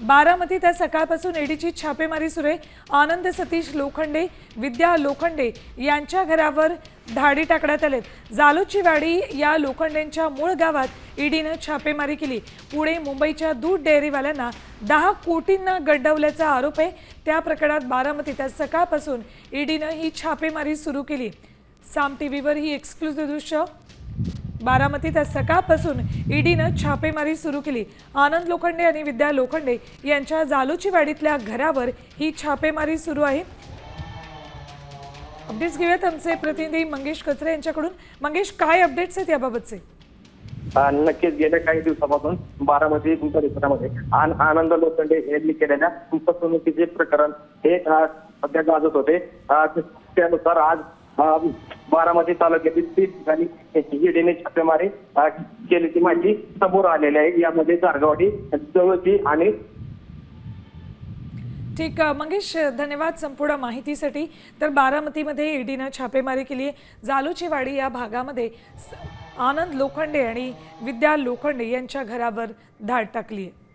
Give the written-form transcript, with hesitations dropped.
बारामतीत आज सकाळपासून ईडीची छापेमारी सुरू आहे। आनंद सतीश लोखंडे, विद्या लोखंडे यांच्या घरावर धाडी टाकण्यात आले। जालोचीवाडी या लोखंडेंच्या मूळ गावात ईडीने छापेमारी केली। पुणे मुंबईच्या दूध डेअरीवाल्यांना 10 कोटींना गंडवल्याचा आरोप आहे। त्या प्रकरणात बारामतीत आज सकाळपासून ईडीने ही छापेमारी सुरू केली। साम टीव्हीवर ही एक्सक्लुसिव्ह दृश्य। बारामतीत आज सकाळपासून ईडीने छापेमारी सुरू केली। आनंद लोखंडे आणि विद्या लोखंडे यांच्या जालोचीवाडीतल्या घरावर ही छापेमारी सुरू आहे। अपडेट्स घेऊयात आमचे प्रतिनिधी मंगेश कचरे यांच्याकडून। मंगेश, काय अपडेट्स आहेत याबाबतचे? नक्कीच गेल्या काही दिवसापासून बारामती परिसरामध्ये आनंद लोखंडे यांनी केलेल्या फसवणुकीचे प्रकरण हे सध्या गाजत होते। त्यानुसार आज बारामती तालुक्यातील 30 ठिकाणी ईडीने छापेमारी केल्याची माहिती समोर आलेली आहे। यामध्ये जारगवाडी, जवळची आणि ठीक मंगेश, धन्यवाद संपूर्ण माहितीसाठी। तर बारामतीमध्ये ईडीने छापेमारी केली आहे। जालोचीवाडी या भागामध्ये आनंद लोखंडे आणि विद्या लोखंडे यांच्या घरावर धाड टाकली आहे।